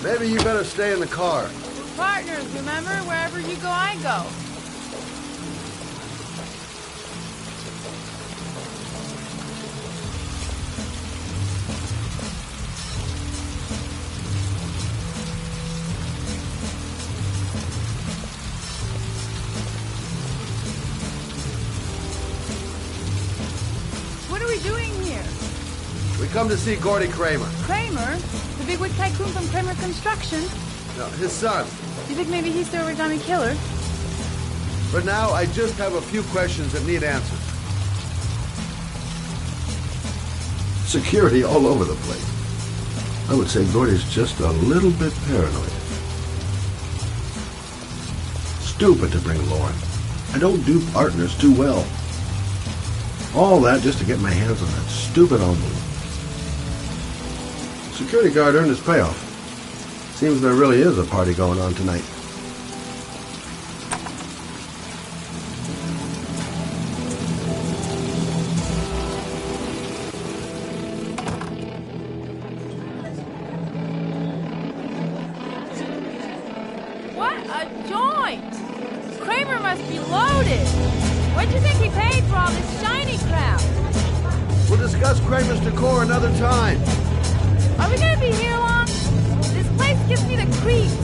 Maybe you better stay in the car. We're partners, remember? Wherever you go, I go. What are we doing here? We come to see Gordy Kramer. Kramer? The bigwig tycoon from Kramer Construction? No, his son. You think maybe he's the origami killer? For now, I just have a few questions that need answers. Security all over the place. I would say Gordy's just a little bit paranoid. Stupid to bring Lauren. I don't do partners too well. All that just to get my hands on that stupid envelope. Security guard earned his payoff. Seems there really is a party going on tonight. What a joint! Kramer must be loaded! What do you think he paid for all this shiny crap? We'll discuss Kramer's decor another time. Are we gonna be here long? This place gives me the creeps.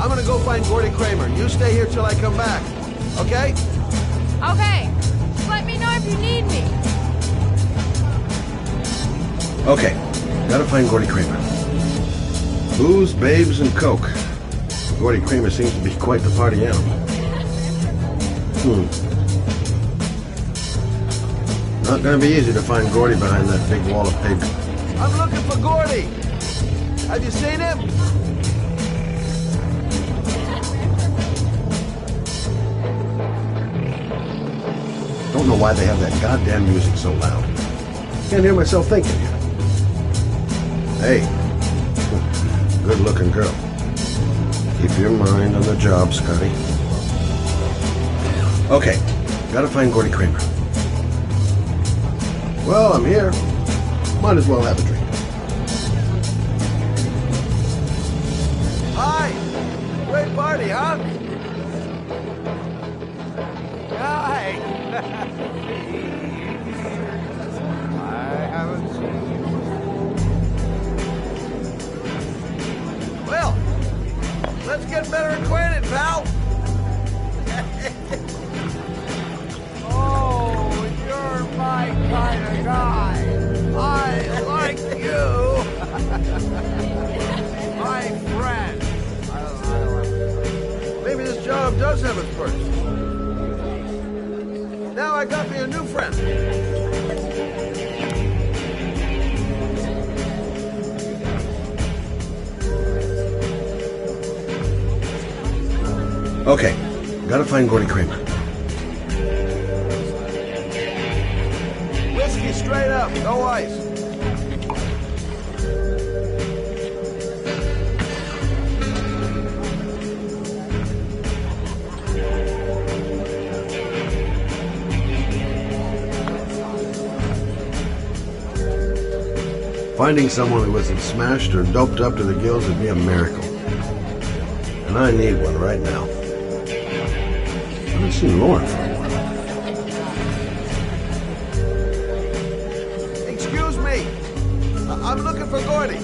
I'm gonna go find Gordy Kramer. You stay here till I come back. Okay? Okay. Just let me know if you need me. Okay, gotta find Gordy Kramer. Booze, babes, and coke. Gordy Kramer seems to be quite the party animal. Not gonna be easy to find Gordy behind that big wall of paper. I'm looking for Gordy. Have you seen him? Don't know why they have that goddamn music so loud. Can't hear myself thinking here. Hey, good-looking girl. Keep your mind on the job, Scotty. Okay, gotta find Gordy Kramer. Well, I'm here. Might as well have a drink. Hi. Great party, huh? Hi. I haven't seen you. Well, let's get better acquainted, pal. Oh, you're my kind of guy. I like you. My friend. Maybe this job does have its perks. Now I got me a new friend. Okay, gotta find Gordy Kramer. Whiskey straight up, no ice. Finding someone who isn't smashed or doped up to the gills would be a miracle. And I need one right now. I haven't seen Lauren for a while. Excuse me. I'm looking for Gordy.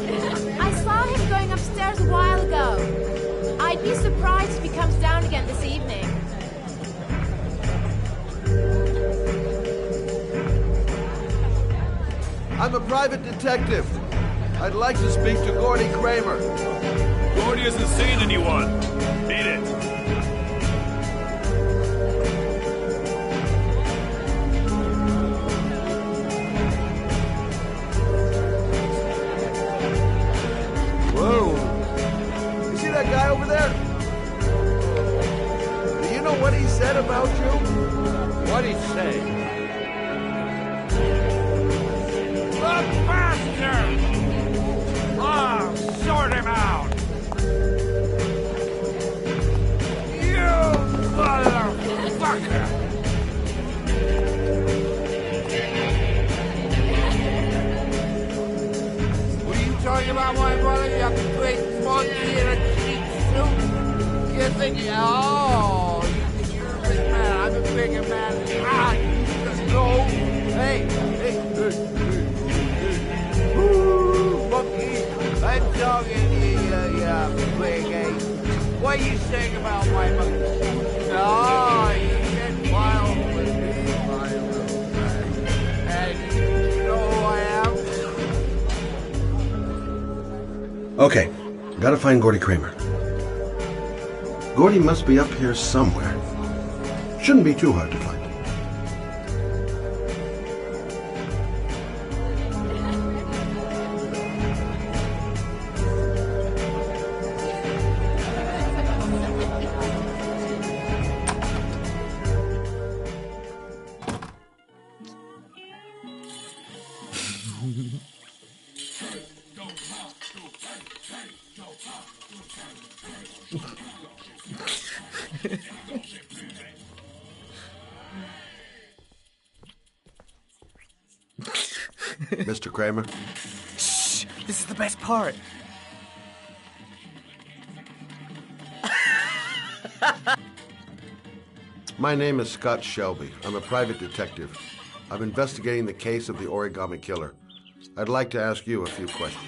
I saw him going upstairs a while ago. I'd be surprised if he comes down again this evening. I'm a private detective. I'd like to speak to Gordy Kramer. Gordy hasn't seen anyone. Beat it. Whoa. You see that guy over there? Do you know what he said about you? What'd he say? The bastard! I'll sort him out! You motherfucker! What are you talking about, my brother? You great monkey? what you saying about my mother? No, you get wild with me, my little friend. And you know who I am? Okay, gotta find Gordy Kramer. Gordy must be up here somewhere. Shouldn't be too hard to find. Mr. Kramer? Shh! This is the best part. My name is Scott Shelby. I'm a private detective. I'm investigating the case of the Origami Killer. I'd like to ask you a few questions.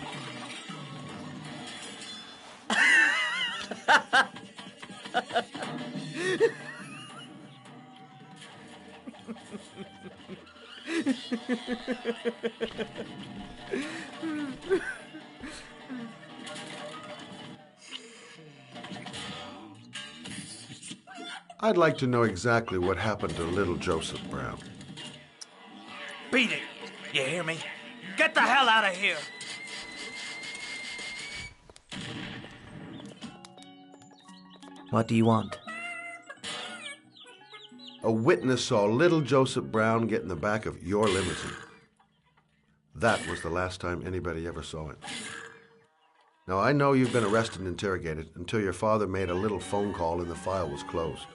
I'd like to know exactly what happened to little Joseph Brown. Beat it! You hear me? Get the hell out of here! What do you want? A witness saw little Joseph Brown get in the back of your limousine. That was the last time anybody ever saw it. Now, I know you've been arrested and interrogated until your father made a little phone call and the file was closed.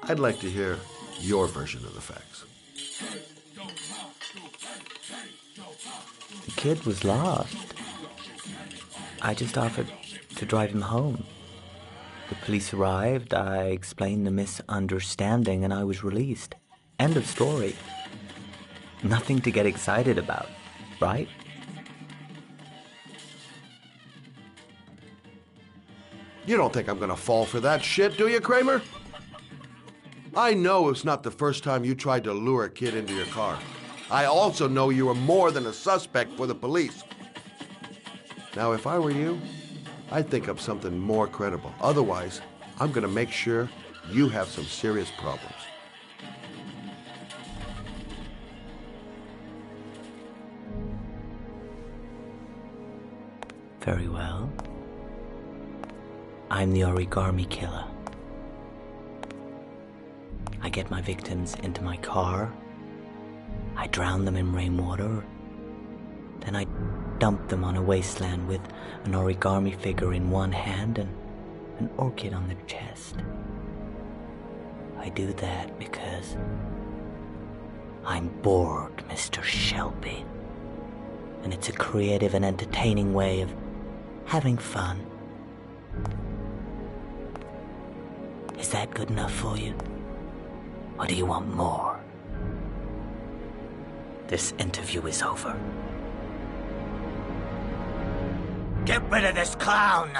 I'd like to hear your version of the facts. The kid was lost. I just offered to drive him home. The police arrived, I explained the misunderstanding, and I was released. End of story. Nothing to get excited about, right? You don't think I'm gonna fall for that shit, do you, Kramer? I know it's not the first time you tried to lure a kid into your car. I also know you were more than a suspect for the police. Now, if I were you, I'd think up something more credible. Otherwise, I'm gonna make sure you have some serious problems. Very well. I'm the Origami Killer. I get my victims into my car. I drown them in rainwater. Then I dump them on a wasteland with an origami figure in one hand and an orchid on their chest. I do that because I'm bored, Mr. Shelby. And it's a creative and entertaining way of having fun. Is that good enough for you? Or do you want more? This interview is over. Get rid of this clown!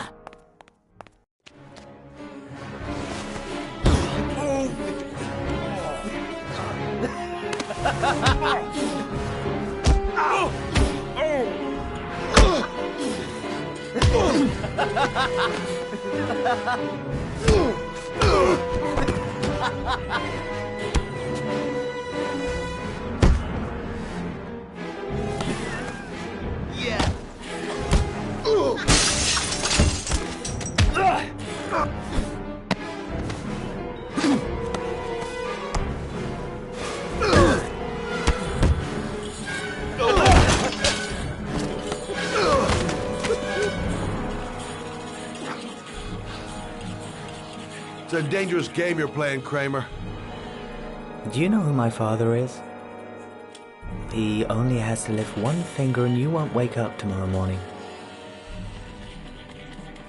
It's a dangerous game you're playing, Kramer. Do you know who my father is? He only has to lift one finger and you won't wake up tomorrow morning.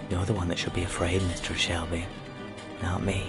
You're the one that should be afraid, Mr. Shelby, not me.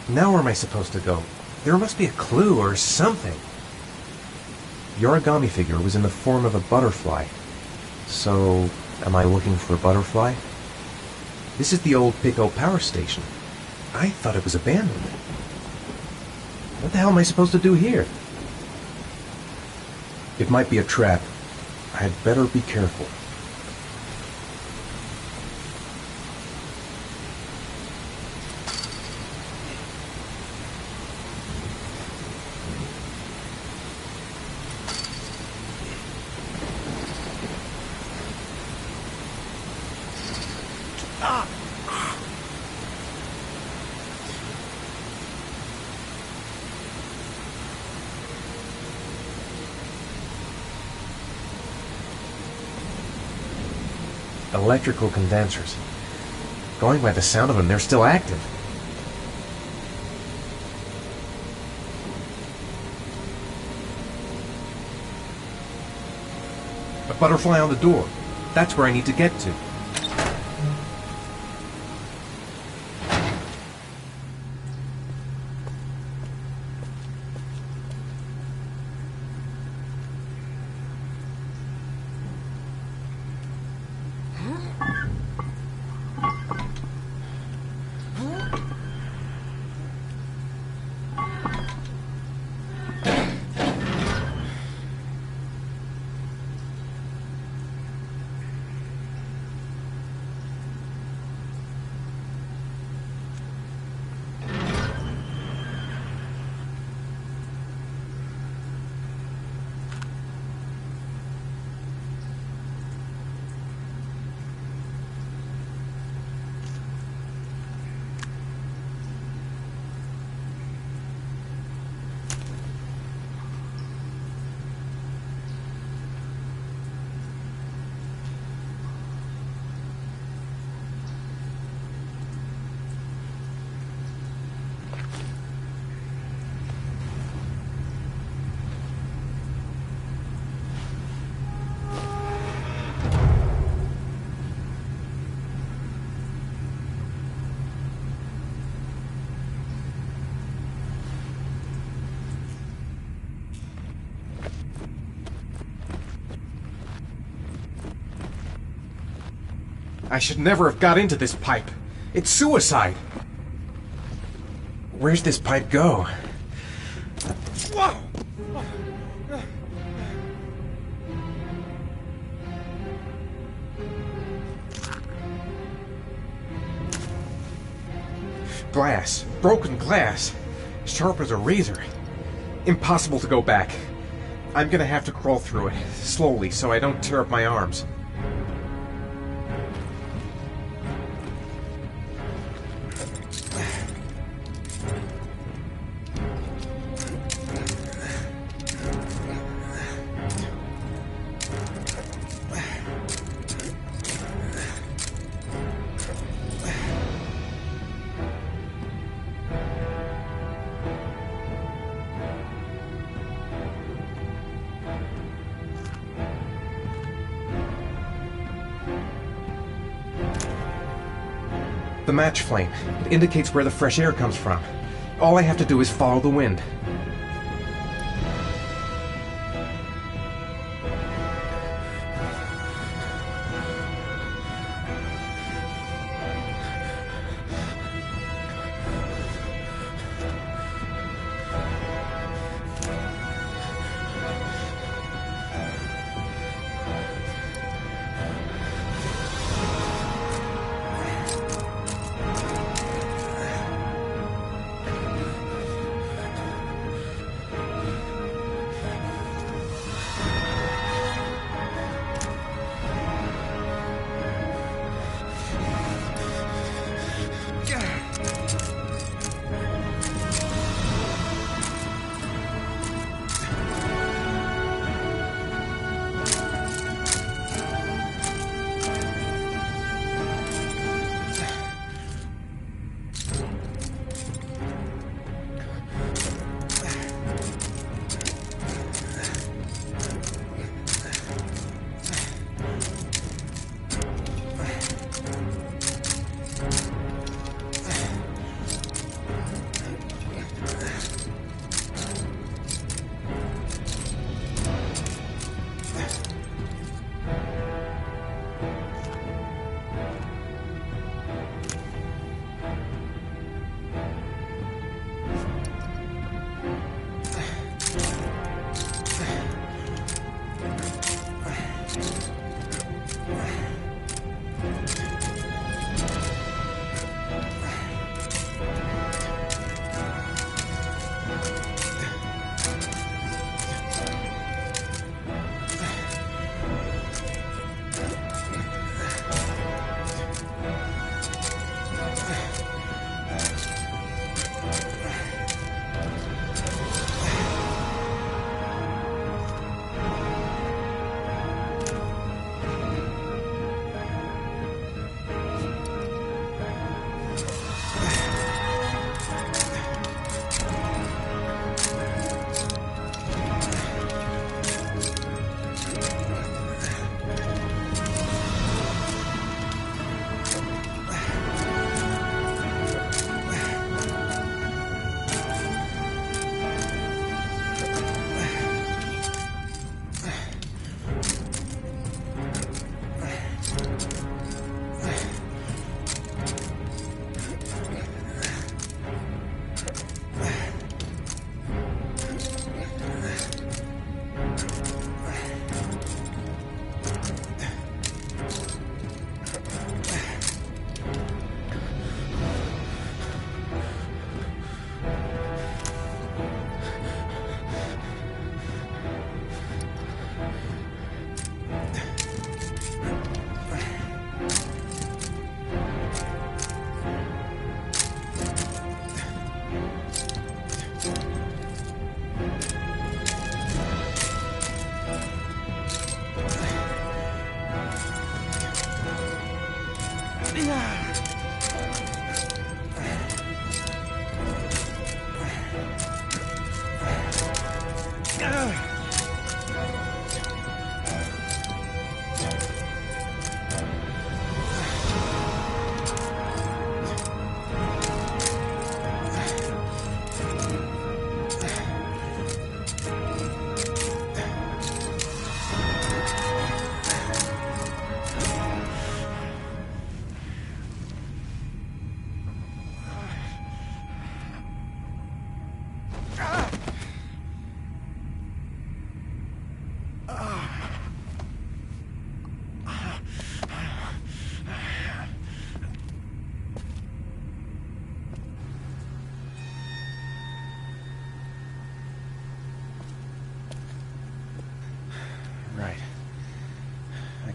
Now where am I supposed to go? There must be a clue or something. The origami figure was in the form of a butterfly. So, am I looking for a butterfly? This is the old Pico power station. I thought it was abandoned. What the hell am I supposed to do here? It might be a trap. I'd better be careful. Electrical condensers. Going by the sound of them, they're still active. A butterfly on the door. That's where I need to get to. I should never have got into this pipe. It's suicide. Where's this pipe go? Whoa! Glass. Broken glass. Sharp as a razor. Impossible to go back. I'm gonna have to crawl through it, slowly, so I don't tear up my arms. The match flame. It indicates where the fresh air comes from. All I have to do is follow the wind.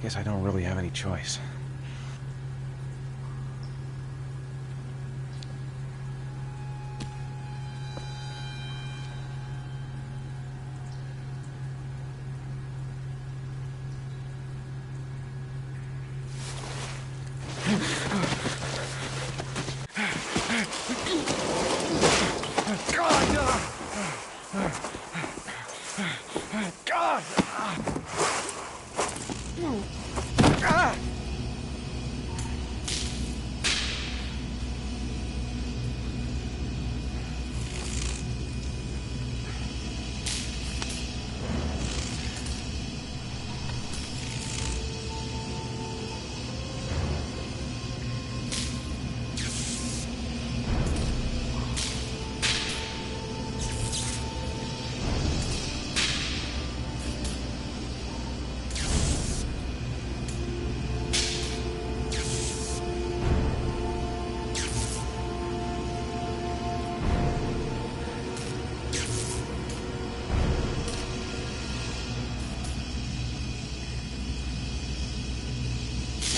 Guess I don't really have any choice.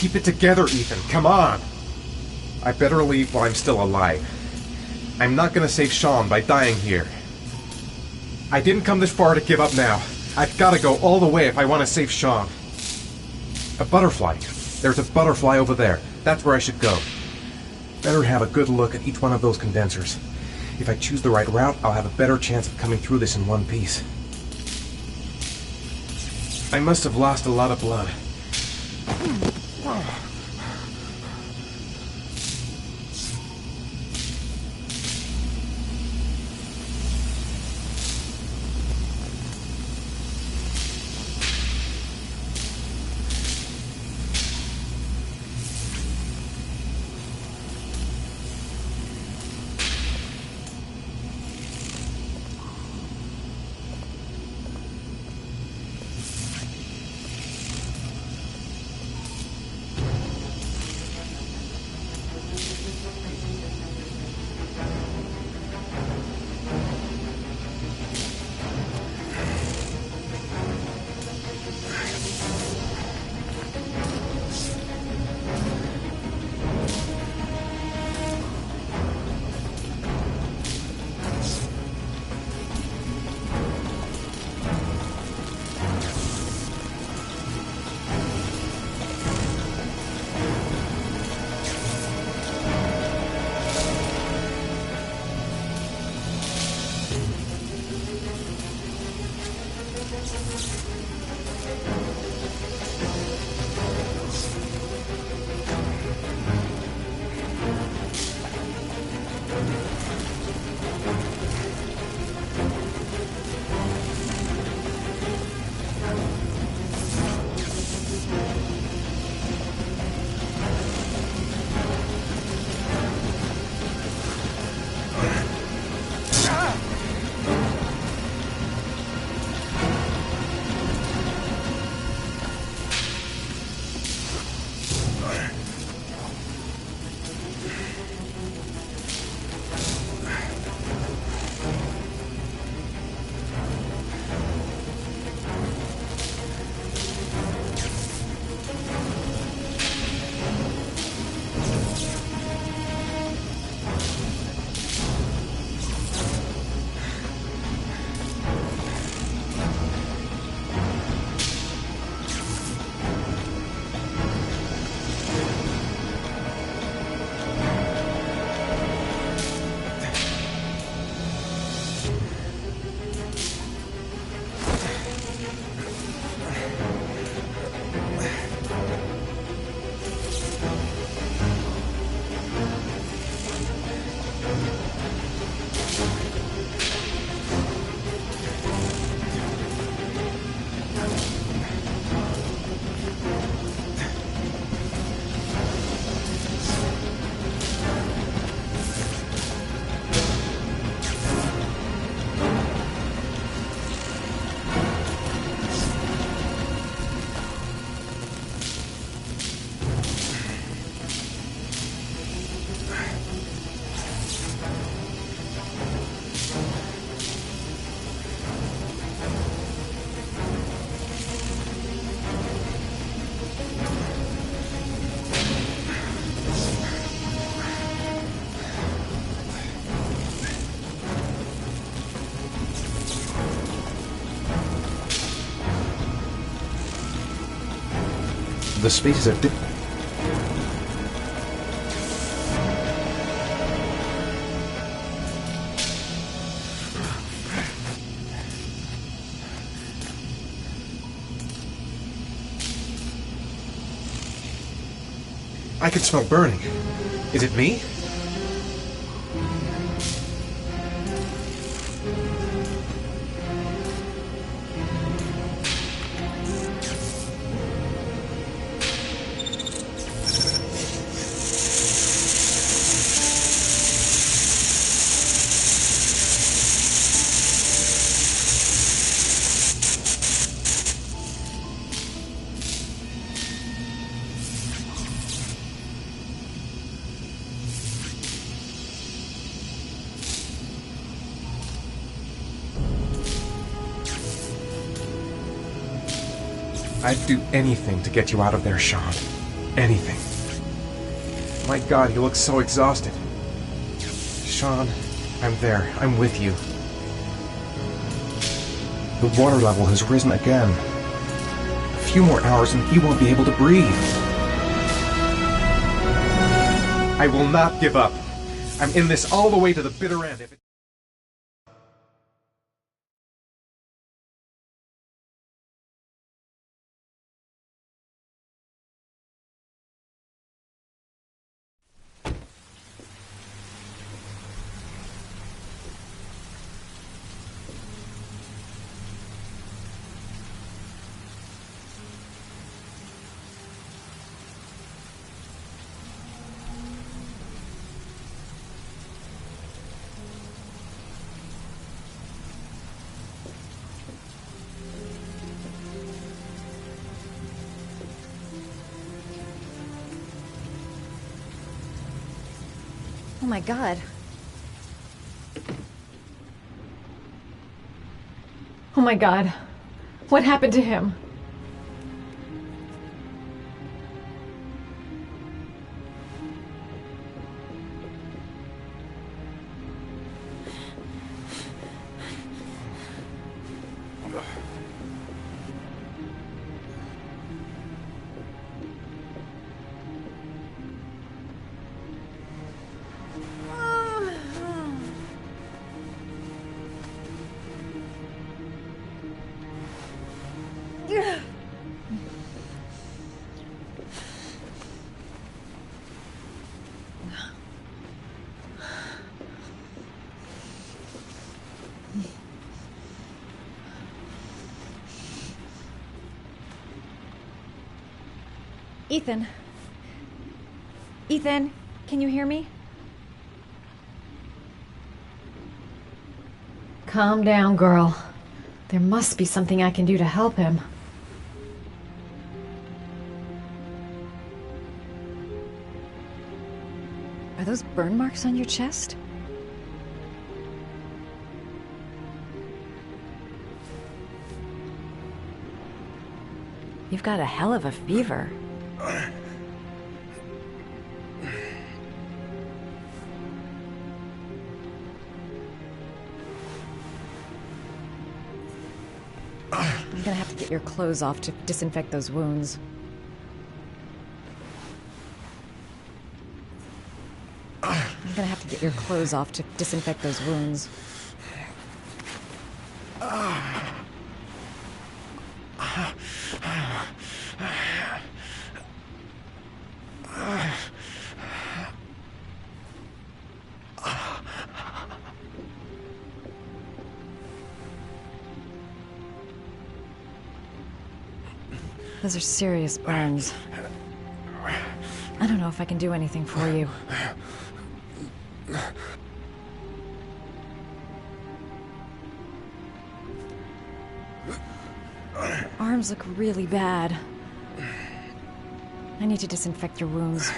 Keep it together, Ethan. Come on! I better leave while I'm still alive. I'm not gonna save Sean by dying here. I didn't come this far to give up now. I've gotta go all the way if I want to save Sean. A butterfly. There's a butterfly over there. That's where I should go. Better have a good look at each one of those condensers. If I choose the right route, I'll have a better chance of coming through this in one piece. I must have lost a lot of blood. The spaces are I can smell burning. Is it me? I'd do anything to get you out of there, Sean. Anything. My God, he looks so exhausted. Sean, I'm there. I'm with you. The water level has risen again. A few more hours and he won't be able to breathe. I will not give up. I'm in this all the way to the bitter end. Oh my God. Oh my God. What happened to him? Ethan. Ethan, can you hear me? Calm down, girl. There must be something I can do to help him. Are those burn marks on your chest? You've got a hell of a fever. I'm gonna have to get your clothes off to disinfect those wounds. I'm gonna have to get your clothes off to disinfect those wounds. Those are serious burns. I don't know if I can do anything for you. Your arms look really bad. I need to disinfect your wounds.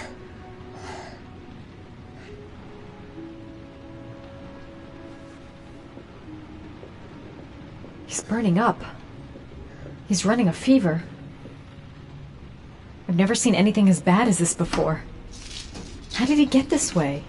He's burning up. He's running a fever. I've never seen anything as bad as this before. How did he get this way?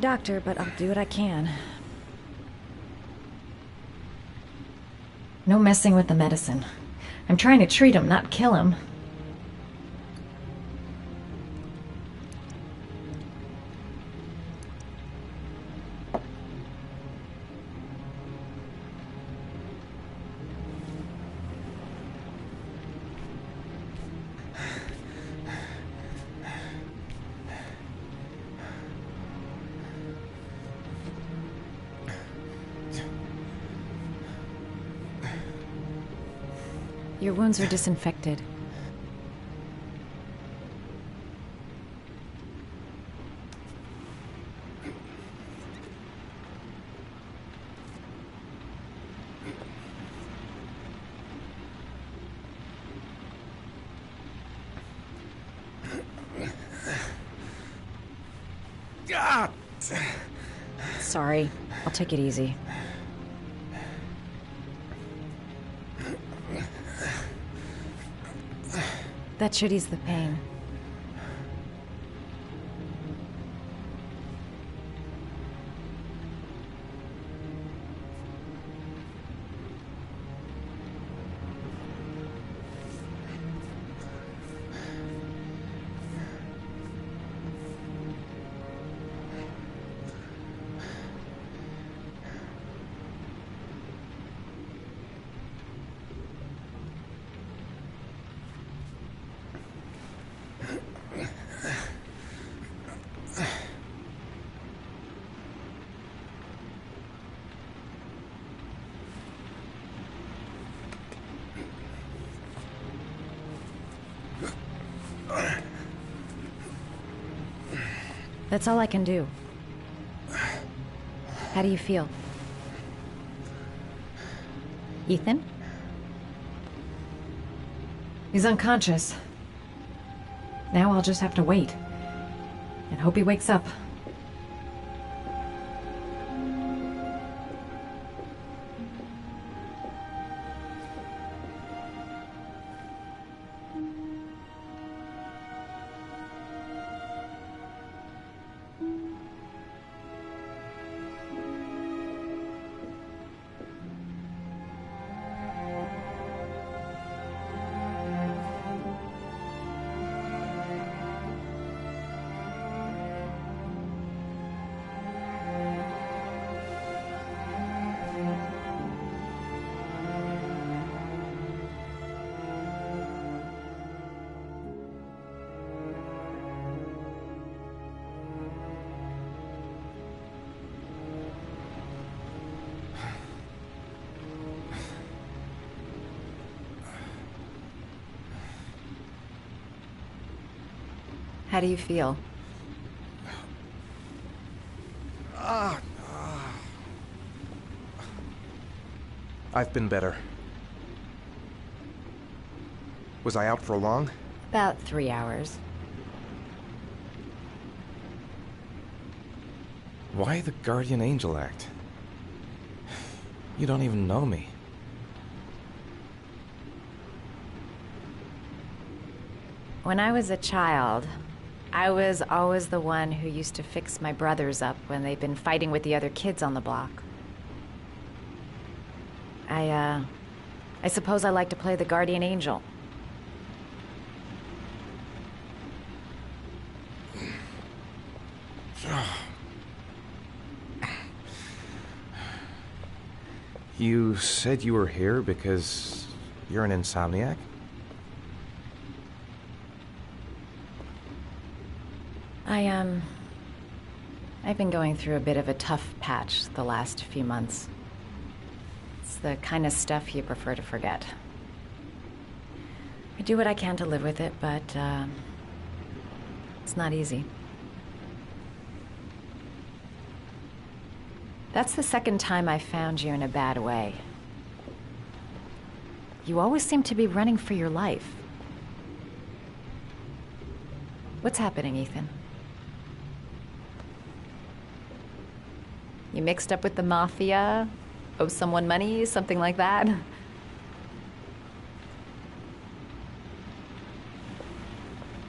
doctor, but I'll do what I can. No messing with the medicine. I'm trying to treat him, not kill him. Your wounds are disinfected. Sorry. I'll take it easy. That should ease the pain. That's all I can do. How do you feel? Ethan? He's unconscious. Now I'll just have to wait. And hope he wakes up. How do you feel? I've been better. Was I out for long? About 3 hours. Why the Guardian Angel act? You don't even know me. When I was a child, I was always the one who used to fix my brothers up when they'd been fighting with the other kids on the block. I suppose I like to play the Guardian Angel. You said you were here because you're an insomniac? I've been going through a bit of a tough patch the last few months. It's the kind of stuff you prefer to forget. I do what I can to live with it, but, it's not easy. That's the second time I found you in a bad way. You always seem to be running for your life. What's happening, Ethan? You mixed up with the mafia? Owe someone money? Something like that?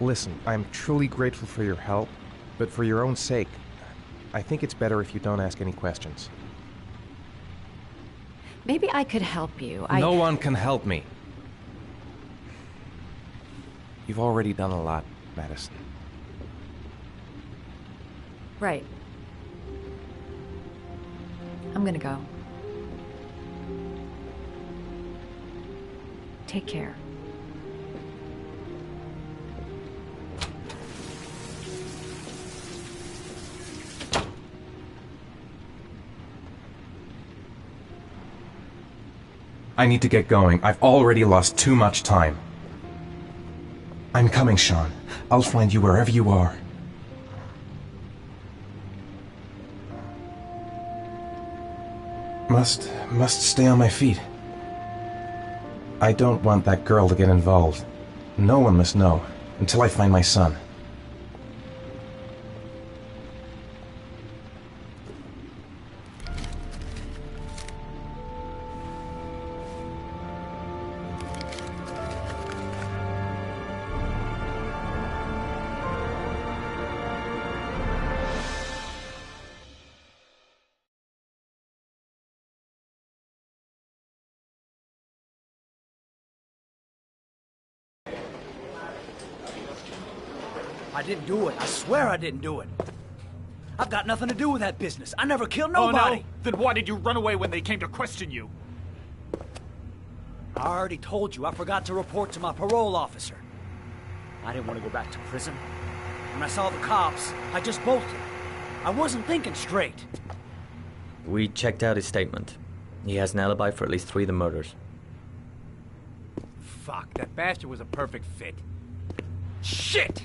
Listen, I'm truly grateful for your help, but for your own sake, I think it's better if you don't ask any questions. Maybe I could help you. No one can help me. You've already done a lot, Madison. Right. I'm gonna go. Take care. I need to get going. I've already lost too much time. I'm coming, Sean. I'll find you wherever you are. Must stay on my feet. I don't want that girl to get involved. No one must know, until I find my son. I didn't do it. I swear I didn't do it. I've got nothing to do with that business. I never killed nobody. Oh, no? Then why did you run away when they came to question you? I already told you I forgot to report to my parole officer. I didn't want to go back to prison. When I saw the cops, I just bolted. I wasn't thinking straight. We checked out his statement. He has an alibi for at least 3 of the murders. Fuck, that bastard was a perfect fit. Shit!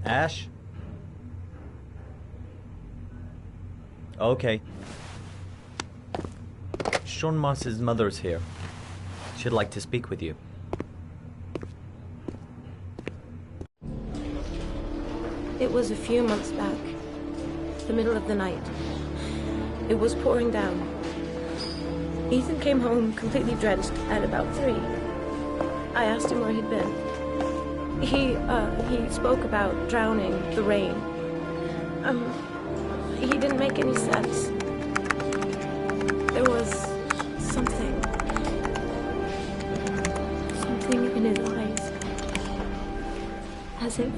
Ash? Okay. Sean Moss's mother's here. She'd like to speak with you. It was a few months back. The middle of the night. It was pouring down. Ethan came home completely drenched at about 3. I asked him where he'd been. He spoke about drowning, the rain. He didn't make any sense. There was something in his eyes. As if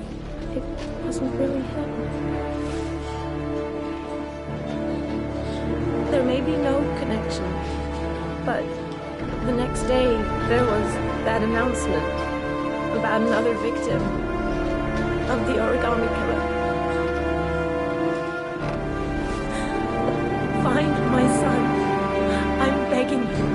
it wasn't really him. There may be no connection, but the next day there was that announcement about another victim of the origami killer. Find my son. I'm begging you.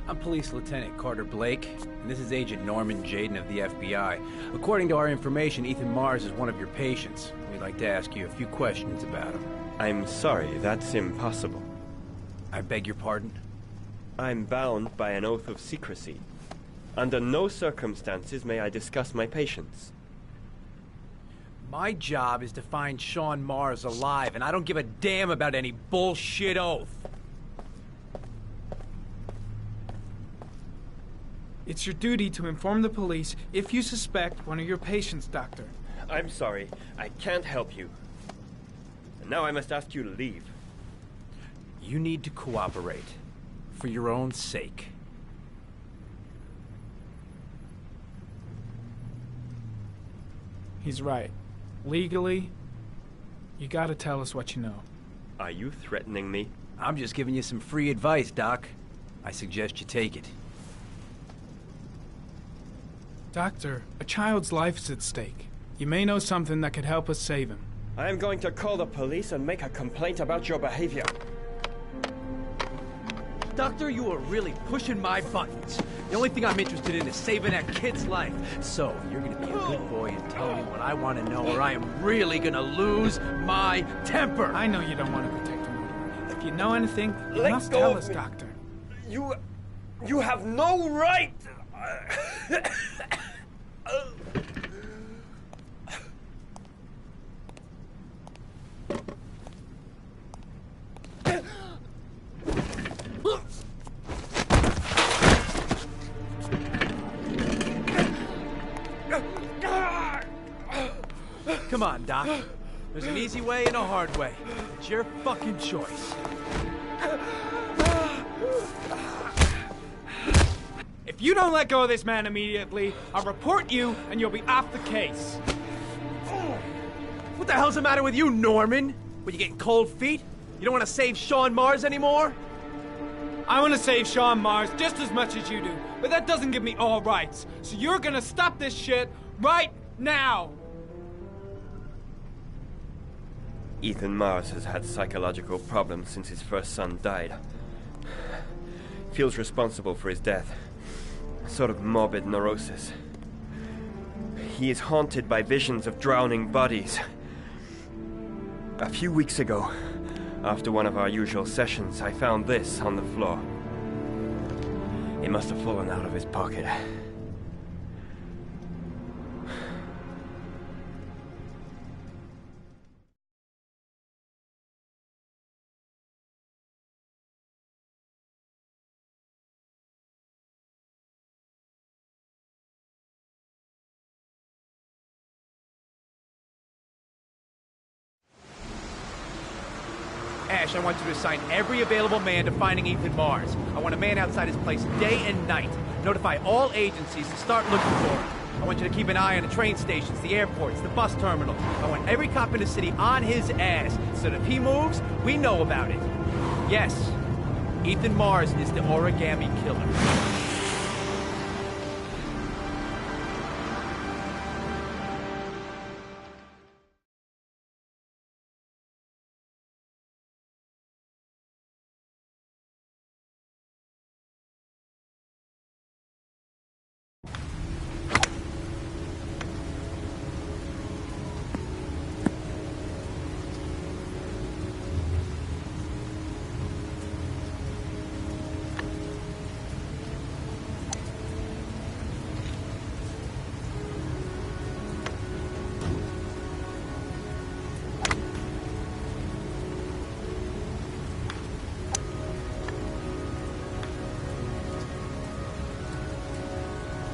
I'm Police Lieutenant Carter Blake, and this is Agent Norman Jaden of the FBI. According to our information, Ethan Mars is one of your patients. We'd like to ask you a few questions about him. I'm sorry, that's impossible. I beg your pardon? I'm bound by an oath of secrecy. Under no circumstances may I discuss my patients. My job is to find Sean Mars alive, and I don't give a damn about any bullshit oath. It's your duty to inform the police if you suspect one of your patients, Doctor. I'm sorry, I can't help you. And now I must ask you to leave. You need to cooperate, for your own sake. He's right. Legally, you gotta tell us what you know. Are you threatening me? I'm just giving you some free advice, Doc. I suggest you take it. Doctor, a child's life is at stake. You may know something that could help us save him. I am going to call the police and make a complaint about your behavior. Doctor, you are really pushing my buttons. The only thing I'm interested in is saving that kid's life. So, you're gonna be a good boy and tell me what I want to know, or I am really gonna lose my temper. I know you don't want to protect him. If you know anything, you Let must go tell of us, me. Doctor. You have no right! Come on, Doc. There's an easy way and a hard way. It's your fucking choice. If you don't let go of this man immediately, I'll report you and you'll be off the case. What the hell's the matter with you, Norman? What, you getting cold feet? You don't want to save Sean Mars anymore? I want to save Sean Mars just as much as you do, but that doesn't give me all rights. So you're gonna stop this shit right now! Ethan Mars has had psychological problems since his first son died. Feels responsible for his death. A sort of morbid neurosis. He is haunted by visions of drowning bodies. A few weeks ago, after one of our usual sessions, I found this on the floor. It must have fallen out of his pocket. Ash, I want you to assign every available man to finding Ethan Mars. I want a man outside his place day and night. Notify all agencies to start looking for him. I want you to keep an eye on the train stations, the airports, the bus terminals. I want every cop in the city on his ass, so that if he moves, we know about it. Yes, Ethan Mars is the Origami Killer.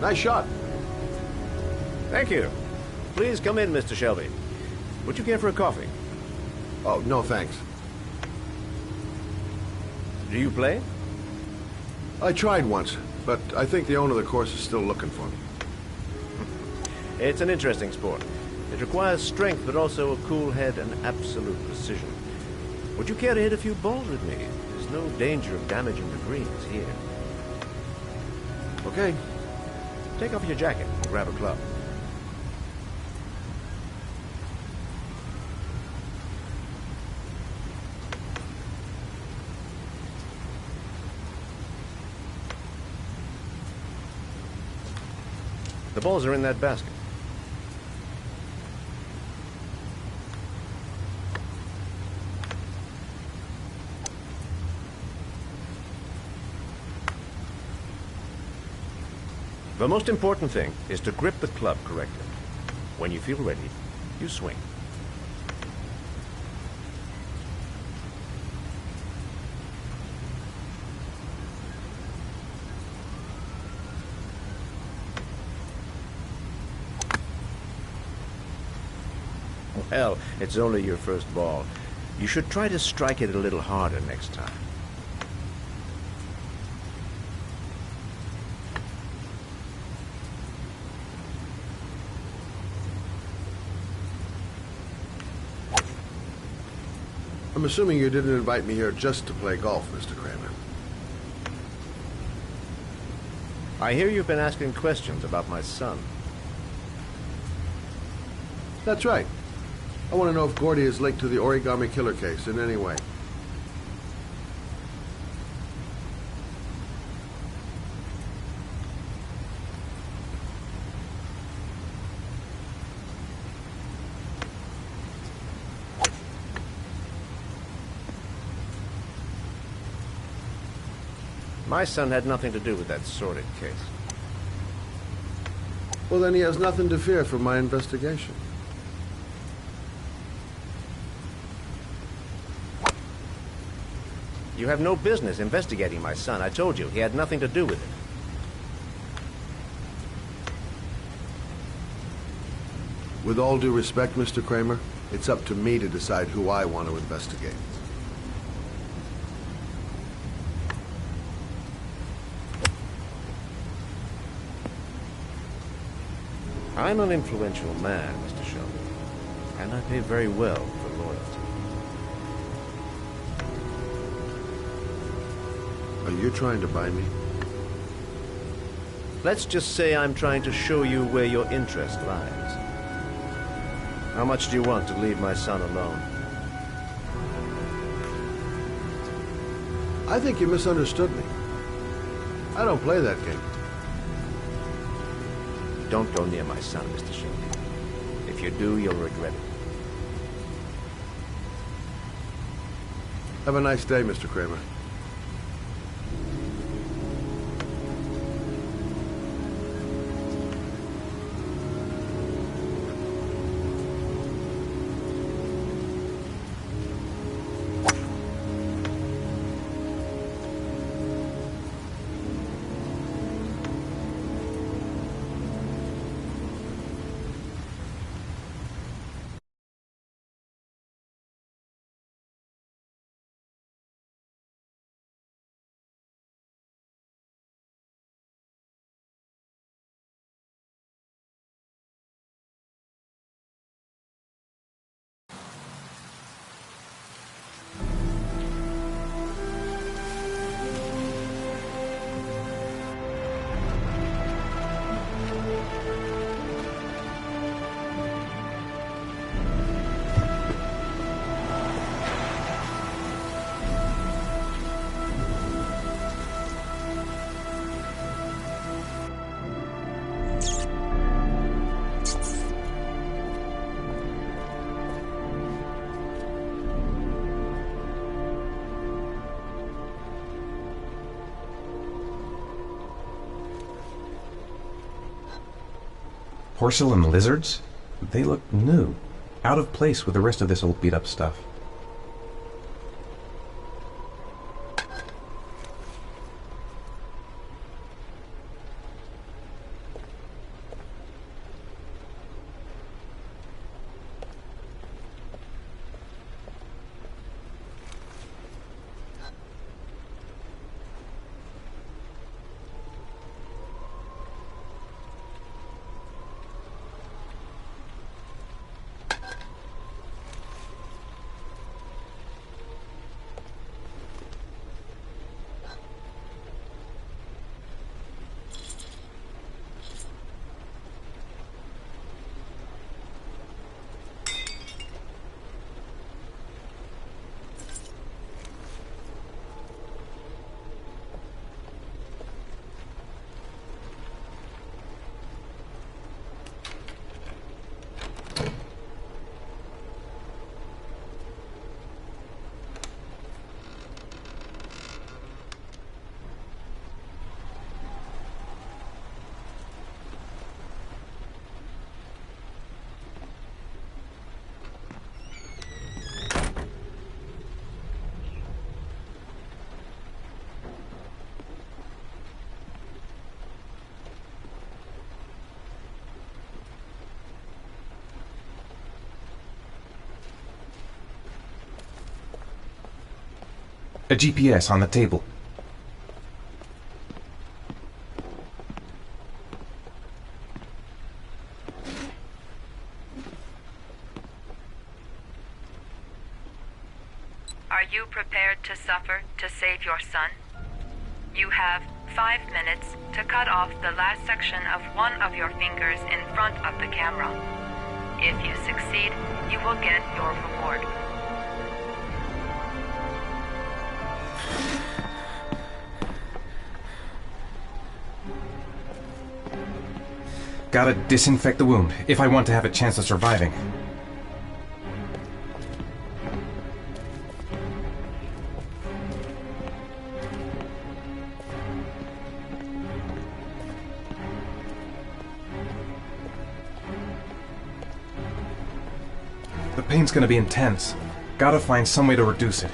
Nice shot. Thank you. Please come in, Mr. Shelby. Would you care for a coffee? Oh, no thanks. Do you play? I tried once, but I think the owner of the course is still looking for me. It's an interesting sport. It requires strength, but also a cool head and absolute precision. Would you care to hit a few balls with me? There's no danger of damaging the greens here. Okay. Take off your jacket and grab a club. The balls are in that basket. The most important thing is to grip the club correctly. When you feel ready, you swing. Well, it's only your first ball. You should try to strike it a little harder next time. I'm assuming you didn't invite me here just to play golf, Mr. Kramer. I hear you've been asking questions about my son. That's right. I want to know if Gordy is linked to the Origami Killer case in any way. My son had nothing to do with that sordid case. Well, then he has nothing to fear from my investigation. You have no business investigating my son. I told you, he had nothing to do with it. With all due respect, Mr. Kramer, it's up to me to decide who I want to investigate. I'm an influential man, Mr. Shelby, and I pay very well for loyalty. Are you trying to buy me? Let's just say I'm trying to show you where your interest lies. How much do you want to leave my son alone? I think you misunderstood me. I don't play that game. Don't go near my son, Mr. Shelby. If you do, you'll regret it. Have a nice day, Mr. Kramer. Porcelain lizards? They look new. Out of place with the rest of this old beat-up stuff. A GPS on the table. Are you prepared to suffer to save your son? You have 5 minutes to cut off the last section of one of your fingers in front of the camera. If you succeed, you will get your reward. Gotta disinfect the wound, if I want to have a chance of surviving. The pain's gonna be intense. Gotta find some way to reduce it.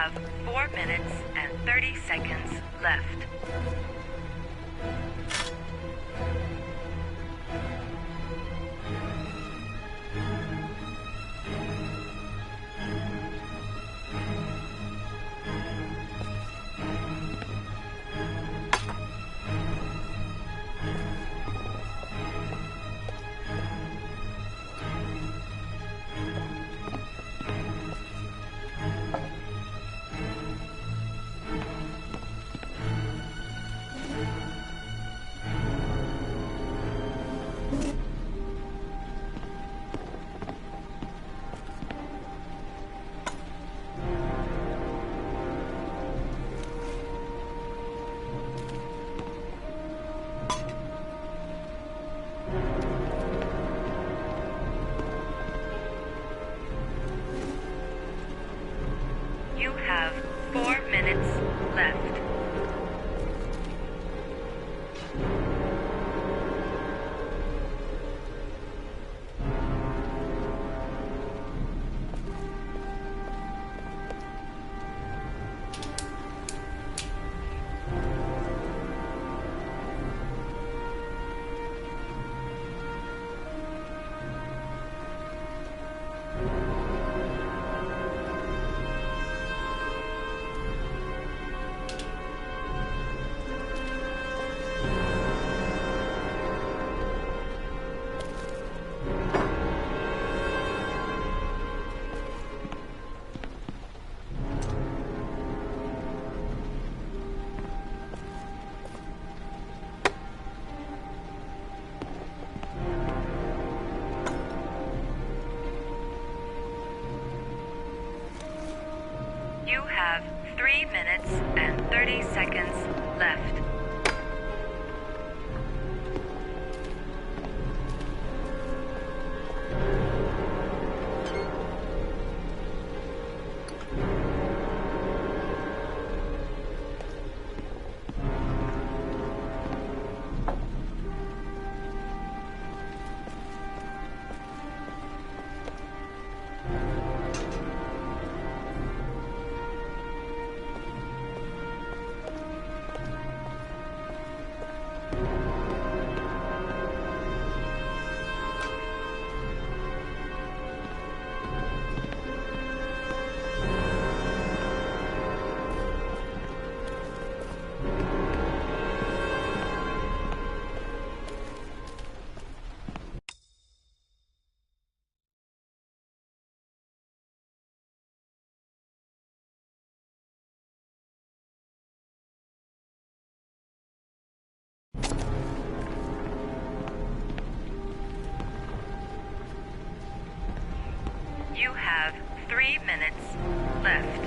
have 4 minutes and 30 seconds left. You have 4 minutes left. You have 3 minutes and 30 seconds left. You have 3 minutes left.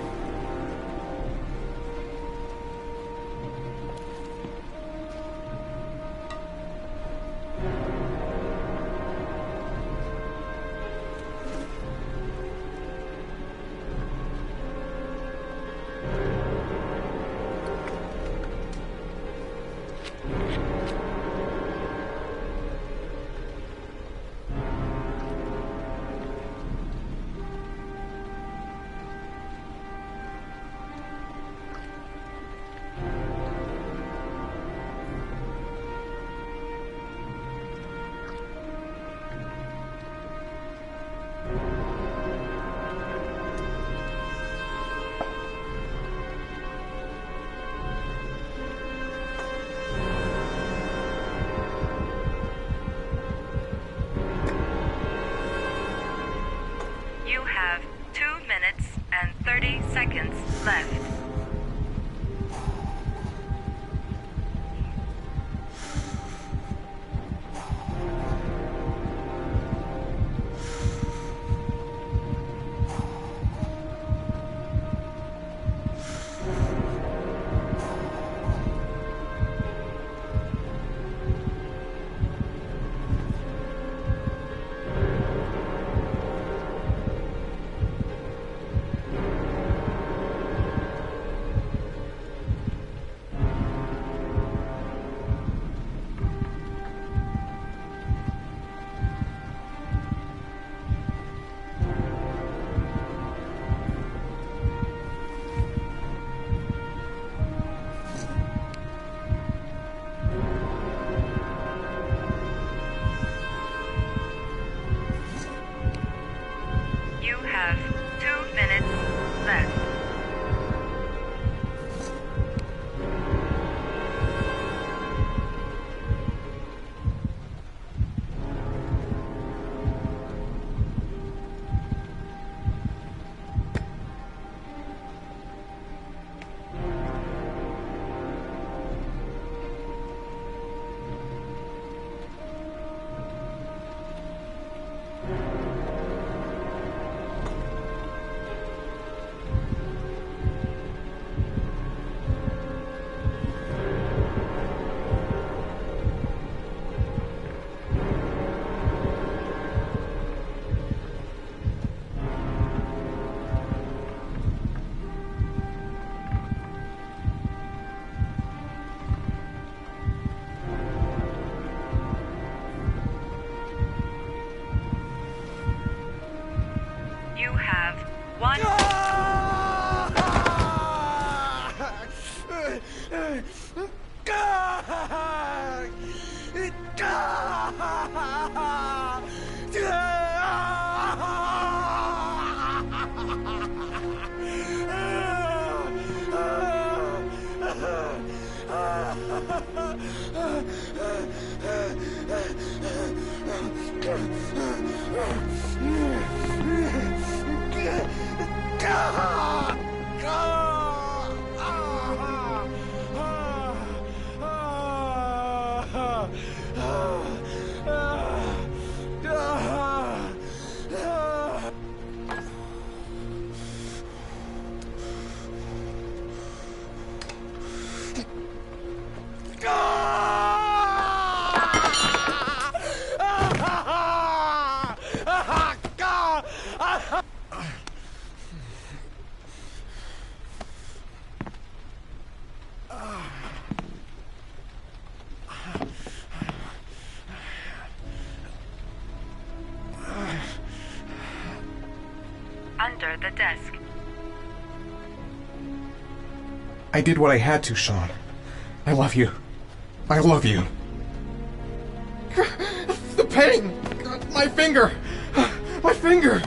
Under the desk. I did what I had to, Sean. I love you. I love you. The pain! My finger! My finger!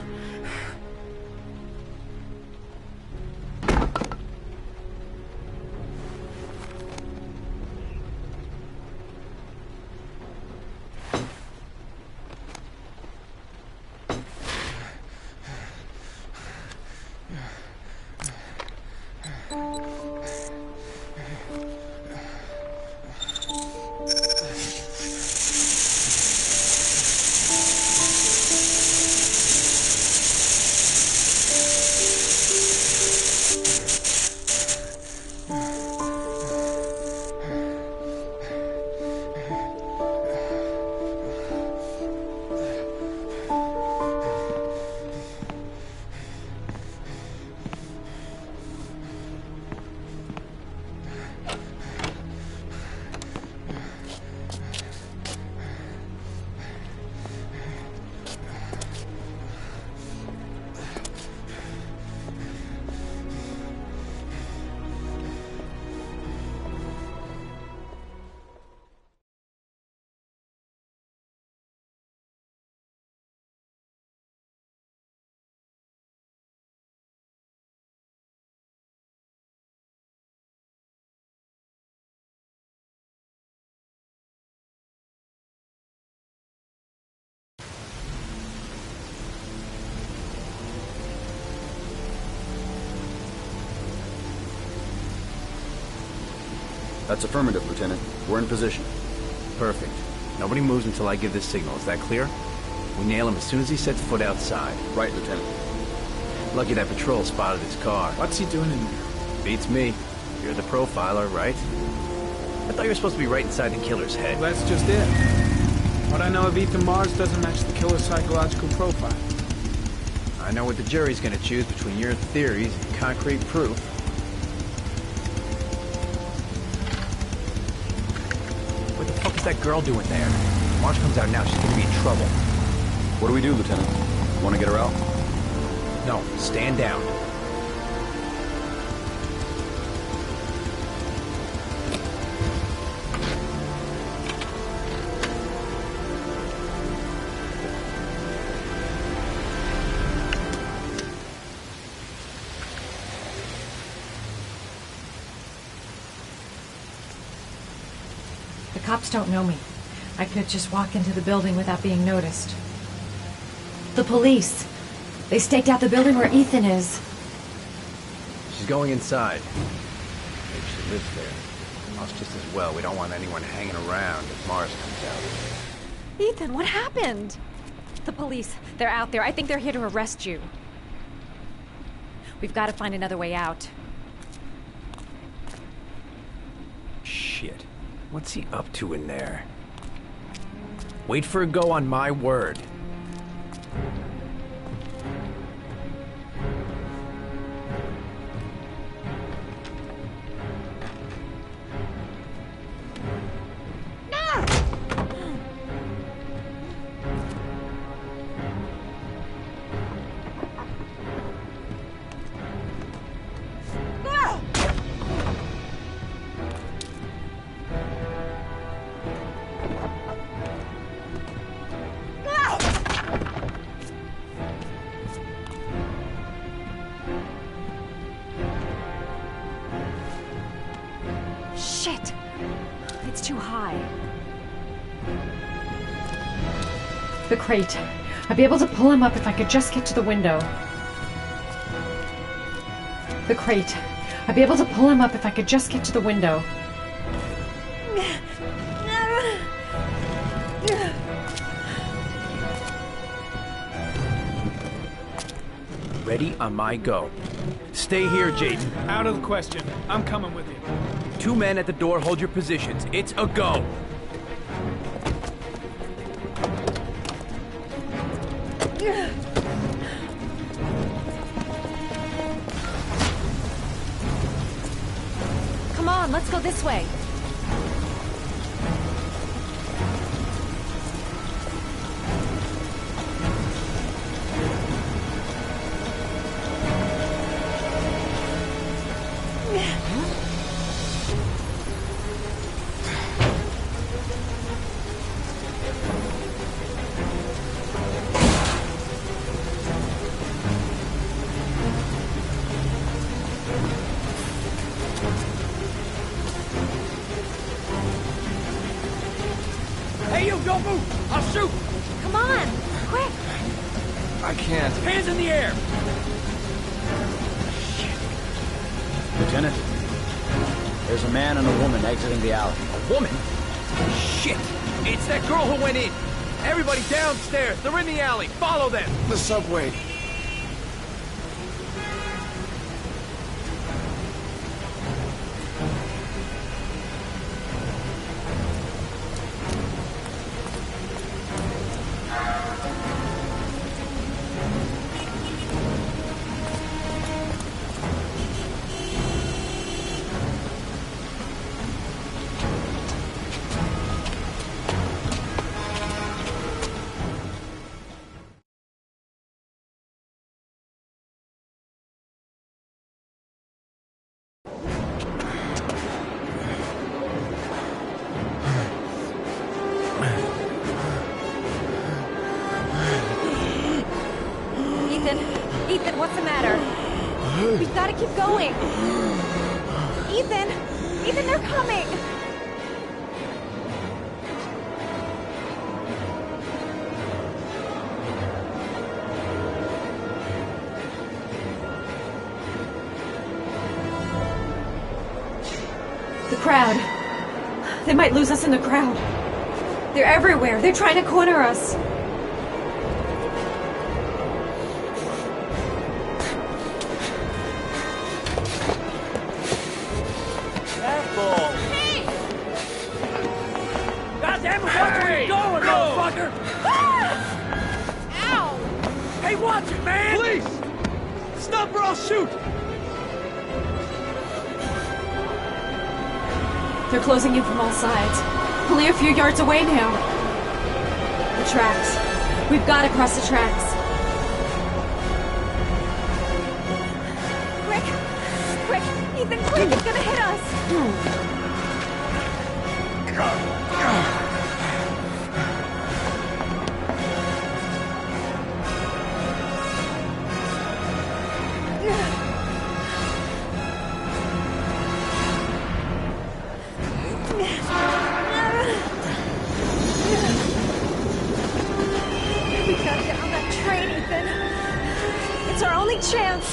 That's affirmative, Lieutenant. We're in position. Perfect. Nobody moves until I give this signal. Is that clear? We nail him as soon as he sets foot outside. Right, Lieutenant. Lucky that patrol spotted his car. What's he doing in there? Beats me. You're the profiler, right? I thought you were supposed to be right inside the killer's head. Well, that's just it. What I know of Ethan Mars doesn't match the killer's psychological profile. I know what the jury's gonna choose between your theories and concrete proof. What the fuck is that girl doing there? If Marsh comes out now, she's gonna be in trouble. What do we do, Lieutenant? Want to get her out? No, stand down. The cops don't know me. I could just walk into the building without being noticed. The police. They staked out the building where Ethan is. She's going inside. Maybe she lives there. Well, it's just as well. We don't want anyone hanging around if Mars comes out. Ethan, what happened? The police. They're out there. I think they're here to arrest you. We've got to find another way out. Shit. What's he up to in there? Wait for a go on my word. Shit! It's too high. The crate. I'd be able to pull him up if I could just get to the window. The crate. I'd be able to pull him up if I could just get to the window. Ready on my go. Stay here, Jaden. Out of the question. I'm coming with you. 2 men at the door, hold your positions. It's a go. Come on, let's go this way. Hey, you, don't move! I'll shoot! Come on, quick! I can't. Hands in the air! Lieutenant, there's a man and a woman exiting the alley. A woman? Shit! It's that girl who went in! Everybody downstairs! They're in the alley! Follow them! The subway. Ethan, what's the matter? We've got to keep going. Ethan, they're coming. The crowd. They might lose us in the crowd. They're everywhere. They're trying to corner us. Hey, watch it, man! Police! Stop or I'll shoot! They're closing in from all sides. Only a few yards away now. The tracks. We've got to cross the tracks. Quick! Quick! Ethan, quick! It's gonna hit us! We've got to get on that train, Ethan. It's our only chance.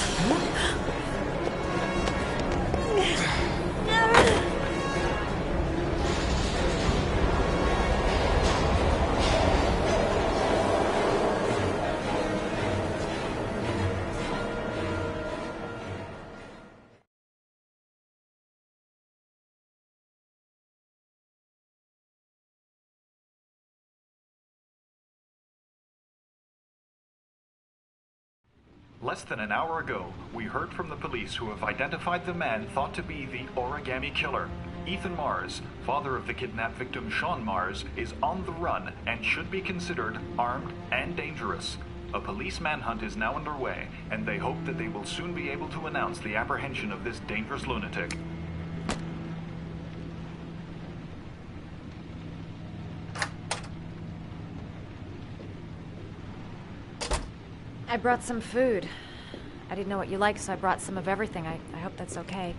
Less than an hour ago, we heard from the police who have identified the man thought to be the origami killer. Ethan Mars, father of the kidnapped victim Sean Mars, is on the run and should be considered armed and dangerous. A police manhunt is now underway, and they hope that they will soon be able to announce the apprehension of this dangerous lunatic. I brought some food. I didn't know what you liked, so I brought some of everything. I hope that's okay.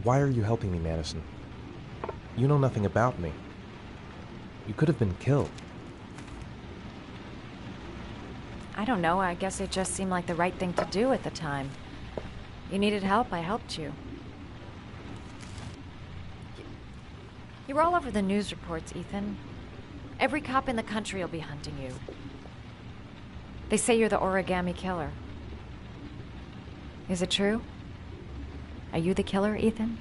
Why are you helping me, Madison? You know nothing about me. You could have been killed. I don't know. I guess it just seemed like the right thing to do at the time. You needed help, I helped you. You're all over the news reports, Ethan. Every cop in the country will be hunting you. They say you're the origami killer. Is it true? Are you the killer, Ethan?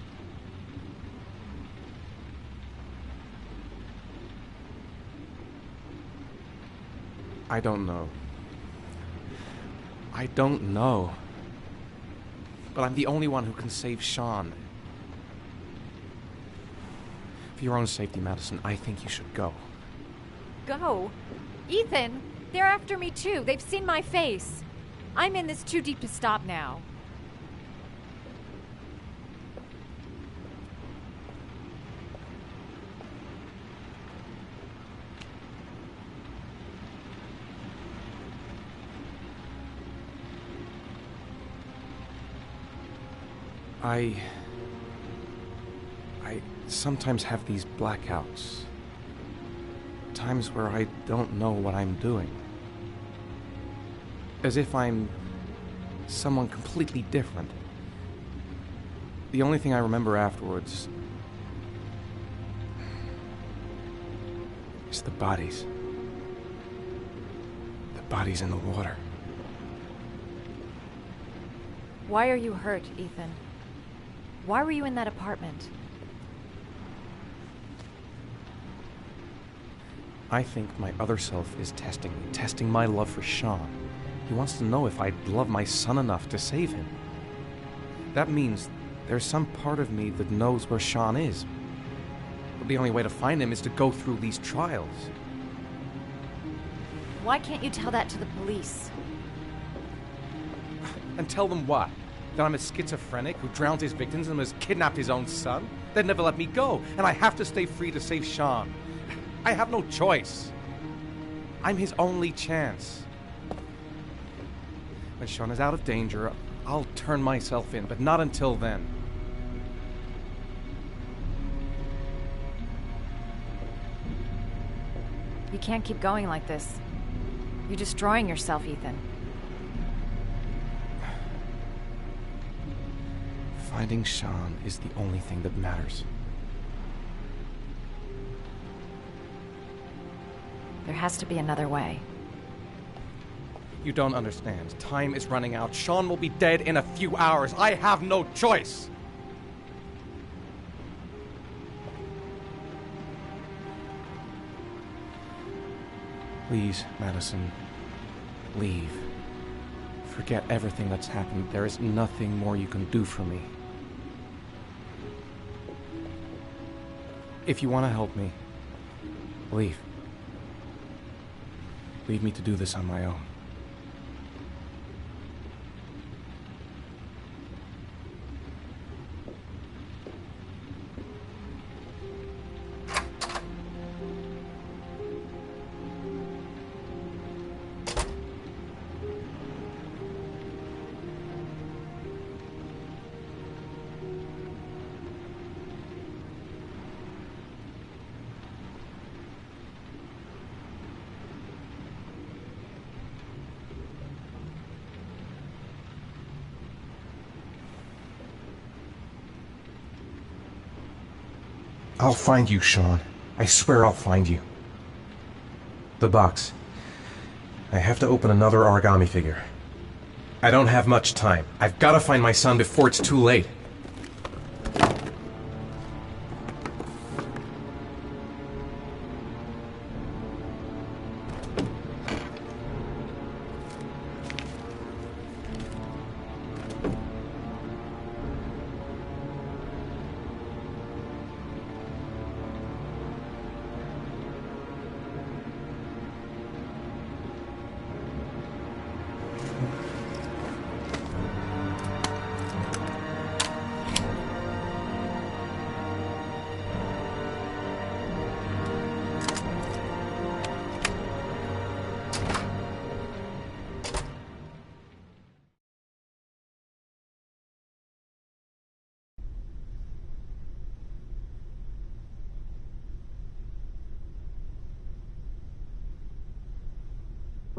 I don't know. I don't know. But I'm the only one who can save Sean. For your own safety, Madison, I think you should go. Go? Ethan, they're after me too. They've seen my face. I'm in this too deep to stop now. I sometimes have these blackouts. Times where I don't know what I'm doing. As if I'm someone completely different. The only thing I remember afterwards is the bodies. The bodies in the water. Why are you hurt, Ethan? Why were you in that apartment? I think my other self is testing my love for Sean. He wants to know if I'd love my son enough to save him. That means there's some part of me that knows where Sean is. But the only way to find him is to go through these trials. Why can't you tell that to the police? And tell them what? That I'm a schizophrenic who drowned his victims and has kidnapped his own son? They'd never let me go, and I have to stay free to save Sean. I have no choice. I'm his only chance. When Sean is out of danger, I'll turn myself in, but not until then. You can't keep going like this. You're destroying yourself, Ethan. Finding Sean is the only thing that matters. There has to be another way. You don't understand. Time is running out. Sean will be dead in a few hours. I have no choice. Please, Madison, leave. Forget everything that's happened. There is nothing more you can do for me. If you want to help me, leave. Leave me to do this on my own. I'll find you, Sean. I swear I'll find you. The box. I have to open another origami figure. I don't have much time. I've got to find my son before it's too late.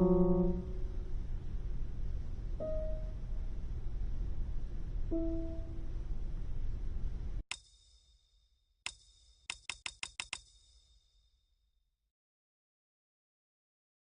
you.